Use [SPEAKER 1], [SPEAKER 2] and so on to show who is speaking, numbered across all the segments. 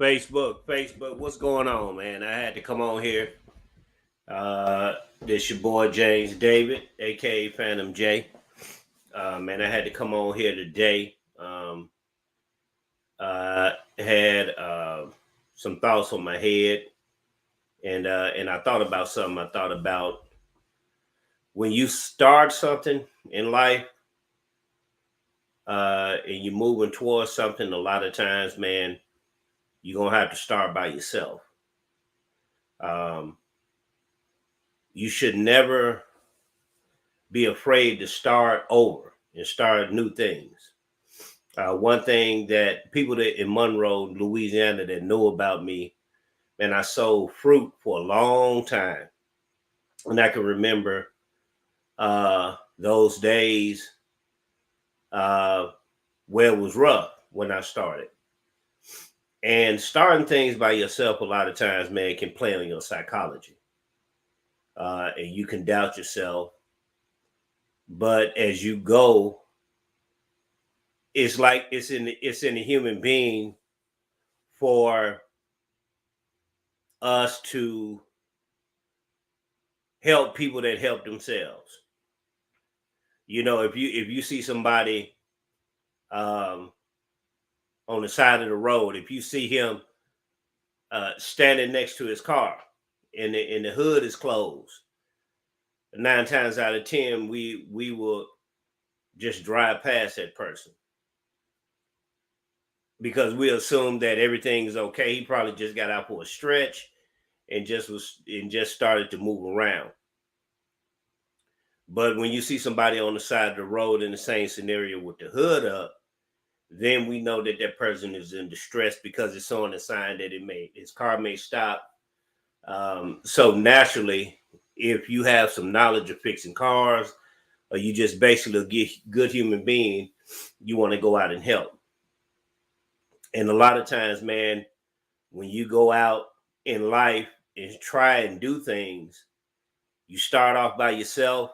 [SPEAKER 1] Facebook, what's going on, man? I had to come on here. This your boy James David, aka Phantom J. Man, I had to come on here today. Had some thoughts on my head, and I thought about something. I thought about when you start something in life, and you're moving towards something. A lot of times, man, you're gonna have to start by yourself. Um, you should never be afraid to start over and start new things. One thing that people that in Monroe, Louisiana, that know about me, man, I sold fruit for a long time, and I can remember those days uh, where it was rough when I started. And starting things by yourself, a lot of times, man, can play on your psychology, and you can doubt yourself. But as you go, it's like it's in a human being for us to help people that help themselves. If you see somebody um, on the side of the road, if you see him standing next to his car and the hood is closed, 9 times out of 10 we will just drive past that person because we assume that everything is okay. He probably just got out for a stretch and just started to move around. But when you see somebody on the side of the road in the same scenario with the hood up, then we know that that person is in distress because it's on a sign that his car may stop. So naturally, if you have some knowledge of fixing cars, or you just basically a good human being, you want to go out and help. And a lot of times, man, when you go out in life and try and do things, you start off by yourself,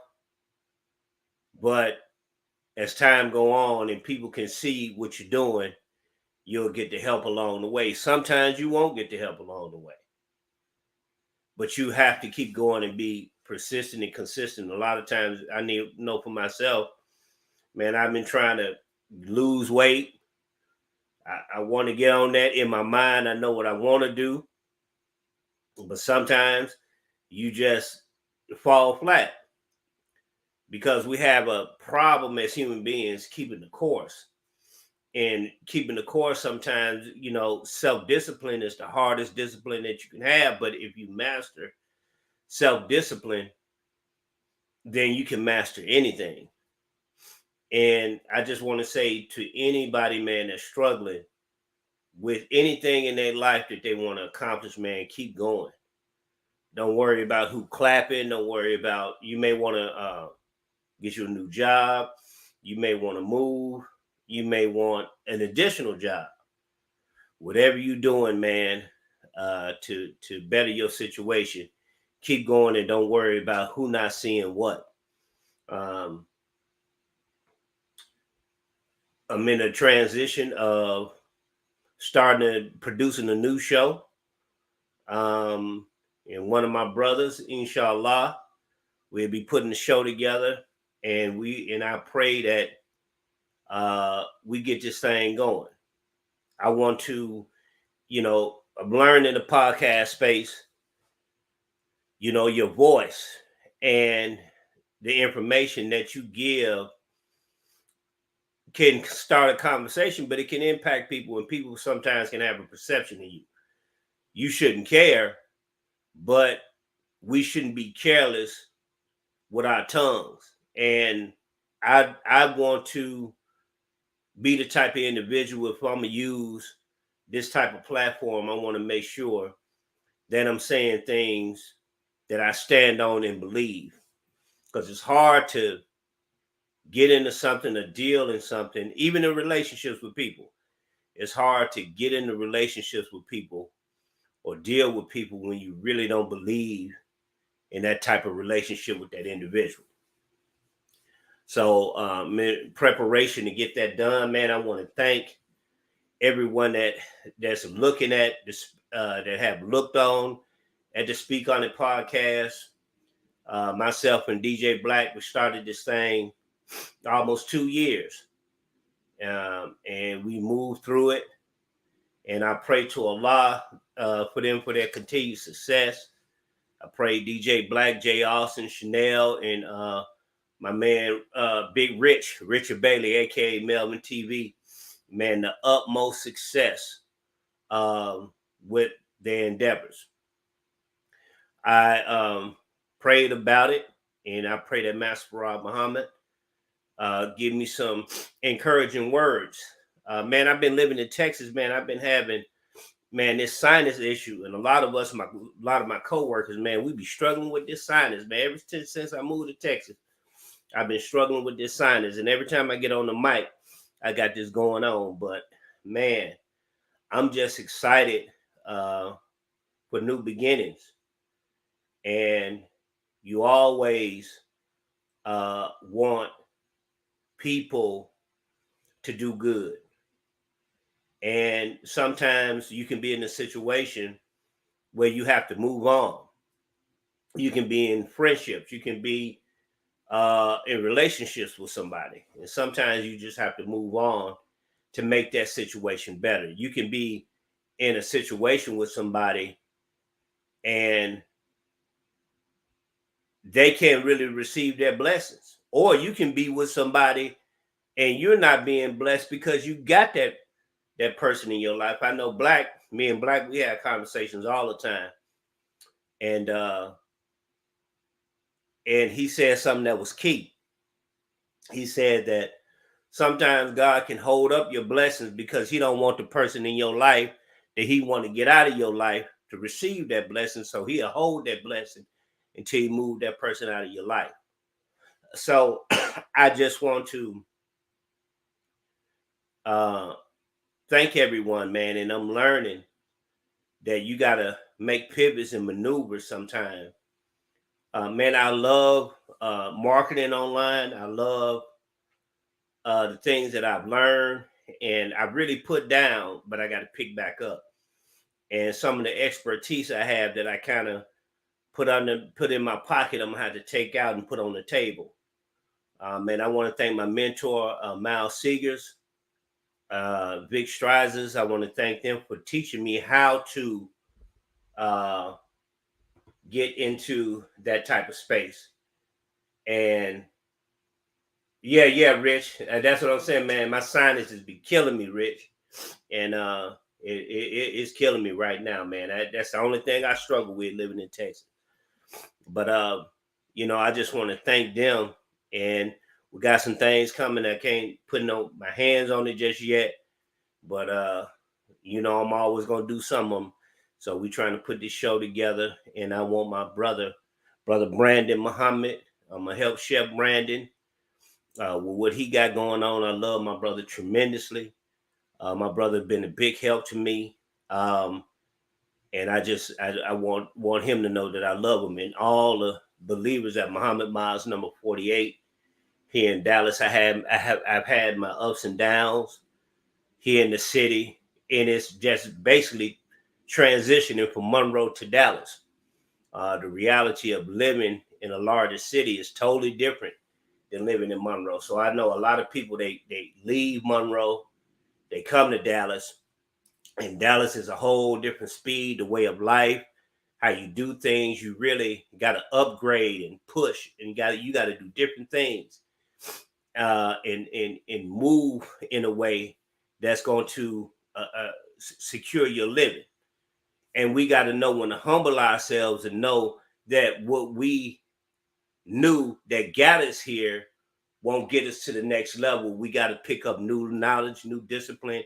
[SPEAKER 1] but as time go on and people can see what you're doing, you'll get the help along the way. Sometimes you won't get the help along the way, but you have to keep going and be persistent and consistent. A lot of times, I need to know for myself, man. I've been trying to lose weight. I want to get on that in my mind. I know what I want to do, but sometimes you just fall flat because we have a problem as human beings keeping the course. And keeping the course, sometimes, self discipline is the hardest discipline that you can have. But if you master self discipline, then you can master anything. And I just want to say to anybody, man, that's struggling with anything in their life that they want to accomplish, man, keep going. Don't worry about who clapping. Don't worry about, you may want to get you a new job. You may want to move. You may want an additional job. Whatever you're doing, man, to better your situation, keep going and don't worry about who not seeing what. Um, I'm in a transition of starting to producing a new show. Um, and one of my brothers, inshallah, we'll be putting the show together, and I pray that we get this thing going. I want to, I'm learning the podcast space, your voice and the information that you give can start a conversation, but it can impact people, and people sometimes can have a perception of you. You shouldn't care, but we shouldn't be careless with our tongues. And I want to be the type of individual, if I'm gonna use this type of platform, I want to make sure that I'm saying things that I stand on and believe. Because it's hard to get into something, a deal in something, even in relationships with people. It's hard to get into relationships with people or deal with people when you really don't believe in that type of relationship with that individual. So, preparation to get that done, man. I want to thank everyone that's looking at this, that have looked on at the Speak on It podcast. Myself and DJ Black, we started this thing almost 2 years, and we moved through it. And I pray to Allah for them for their continued success. I pray DJ Black, Jay Austin, Chanel, and my man Big Richard Bailey, aka Melvin TV, man, the utmost success with their endeavors. I prayed about it, and I pray that Master Farad Muhammad give me some encouraging words. Man, I've been living in Texas, man. I've been having, man, this sinus issue, and a lot of my coworkers, man, we be struggling with this sinus, man. Ever since I moved to Texas, I've been struggling with this sinus, and every time I get on the mic, I got this going on. But man, I'm just excited for new beginnings, and you always want people to do good. And sometimes you can be in a situation where you have to move on. You can be in friendships. You can be in relationships with somebody. And sometimes you just have to move on to make that situation better. You can be in a situation with somebody and they can't really receive their blessings. Or you can be with somebody and you're not being blessed because you got that person in your life. I know me and Black, we have conversations all the time. And he said something that was key. He said that sometimes God can hold up your blessings because he don't want the person in your life that he want to get out of your life to receive that blessing. So he'll hold that blessing until you move that person out of your life. So I just want to thank everyone, man. And I'm learning that you got to make pivots and maneuvers sometimes. Man, I love marketing online. I love the things that I've learned and I really put down, but I got to pick back up. And some of the expertise I have that I kind of put in my pocket, I'm gonna have to take out and put on the table. And I want to thank my mentor, Miles Seegers, Vic Strizers. I want to thank them for teaching me how to get into that type of space. And yeah, Rich. That's what I'm saying, man. My sinuses be killing me, Rich, and it's killing me right now, man. That's the only thing I struggle with living in Texas. But I just want to thank them, and we got some things coming. I can't put my hands on it just yet, but I'm always gonna do some of them. So we trying to put this show together, and I want my brother Brandon Muhammad. I'm gonna help Chef Brandon with what he got going on. I love my brother tremendously. My brother been a big help to me, and I want him to know that I love him. And all the believers at Muhammad Miles number 48 here in Dallas. I've had my ups and downs here in the city, and it's just basically transitioning from Monroe to Dallas. The reality of living in a larger city is totally different than living in Monroe. So I know a lot of people, they leave Monroe, they come to Dallas, and Dallas is a whole different speed, the way of life, how you do things. You really got to upgrade and push, and you got to do different things, and move in a way that's going to secure your living. And we got to know when to humble ourselves and know that what we knew that got us here won't get us to the next level. We got to pick up new knowledge, new discipline,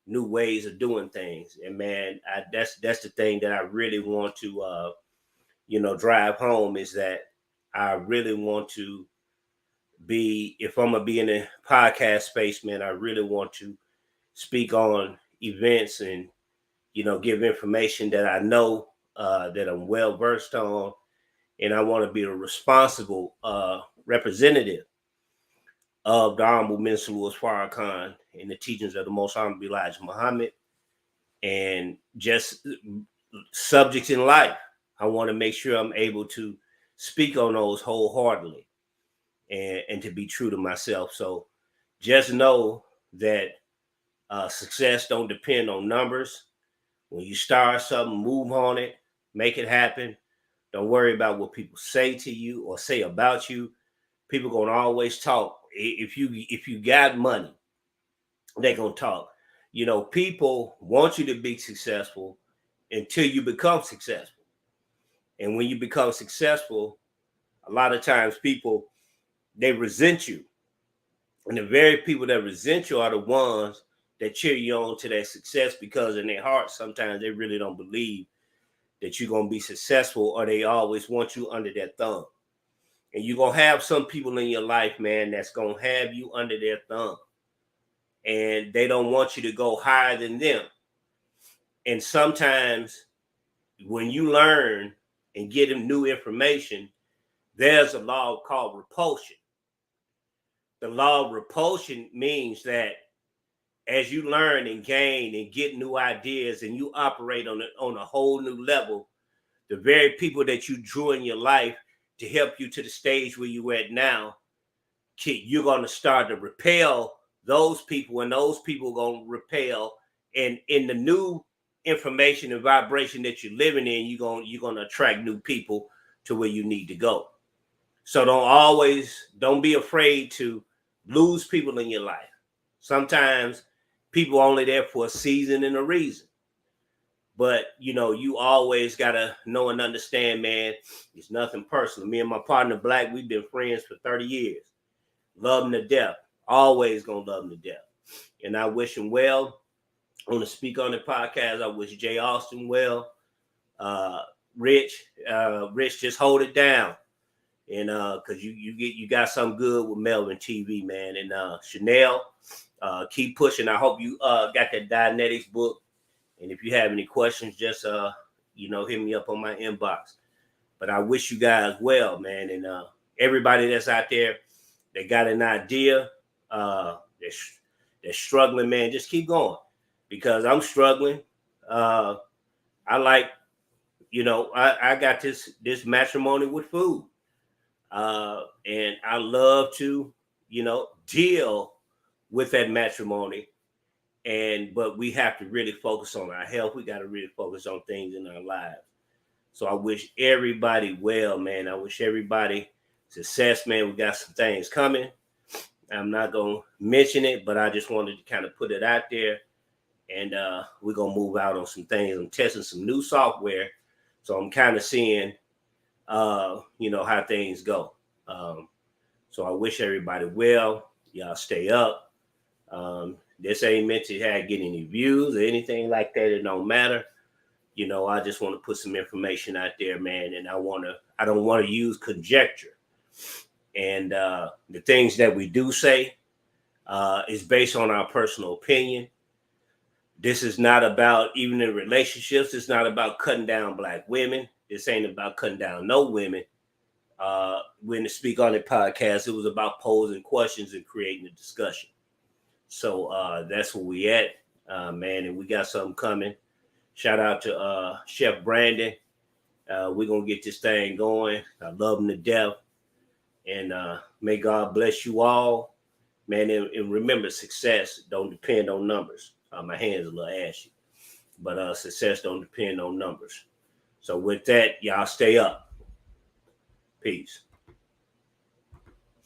[SPEAKER 1] new ways of doing things. And man, that's the thing that I really want to drive home, is that I really want to be, if I'm gonna be in the podcast space, man, I really want to speak on events and give information that I know, that I'm well versed on, and I want to be a responsible representative of the Honorable Minister Louis Farrakhan and the teachings of the Most Honorable Elijah Muhammad, and just subjects in life. I want to make sure I'm able to speak on those wholeheartedly and to be true to myself. So just know that success don't depend on numbers. When you start something, move on it, make it happen. Don't worry about what people say to you or say about you. People gonna always talk. If you got money, they're gonna talk. You know, people want you to be successful until you become successful. And when you become successful, a lot of times people, they resent you. And the very people that resent you are the ones that cheer you on to that success, because in their heart, sometimes they really don't believe that you're going to be successful, or they always want you under their thumb. And you're going to have some people in your life, man, that's going to have you under their thumb. And they don't want you to go higher than them. And sometimes when you learn and get them new information, there's a law called repulsion. The law of repulsion means that as you learn and gain and get new ideas and you operate on a whole new level, the very people that you drew in your life to help you to the stage where you're at now, you're going to start to repel those people, and those people are going to repel. And in the new information and vibration that you're living in, you're going to attract new people to where you need to go. So don't be afraid to lose people in your life. Sometimes people are only there for a season and a reason. But, you know, you always got to know and understand, man, it's nothing personal. Me and my partner, Black, we've been friends for 30 years. Love him to death. Always going to love him to death. And I wish him well. I want to speak on the podcast. I wish Jay Austin well. Rich, just hold it down. And because you got something good with Melvin TV, man. And Chanel, keep pushing. I hope you got that Dianetics book. And if you have any questions, just hit me up on my inbox. But I wish you guys well, man. And everybody that's out there that got an idea, they're struggling, man, just keep going. Because I'm struggling. I got this matrimony with food. And I love to, deal with that matrimony. But we have to really focus on our health. We got to really focus on things in our lives. So I wish everybody well, man. I wish everybody success, man. We got some things coming. I'm not going to mention it, but I just wanted to kind of put it out there. And we're going to move out on some things. I'm testing some new software. So I'm kind of seeing, how things go. So I wish everybody well. Y'all stay up. This ain't meant to get any views or anything like that. It don't matter. I just want to put some information out there, man. And I don't want to use conjecture. And the things that we do say is based on our personal opinion. This is not about, even in relationships, it's not about cutting down Black women. This ain't about cutting down no women. When to speak on the podcast, it was about posing questions and creating a discussion. So that's where we at, man. And we got something coming. Shout out to Chef Brandon. We're going to get this thing going. I love him to death. And may God bless you all, man. And remember, success don't depend on numbers. My hand's a little ashy. But success don't depend on numbers. So with that, y'all stay up. Peace.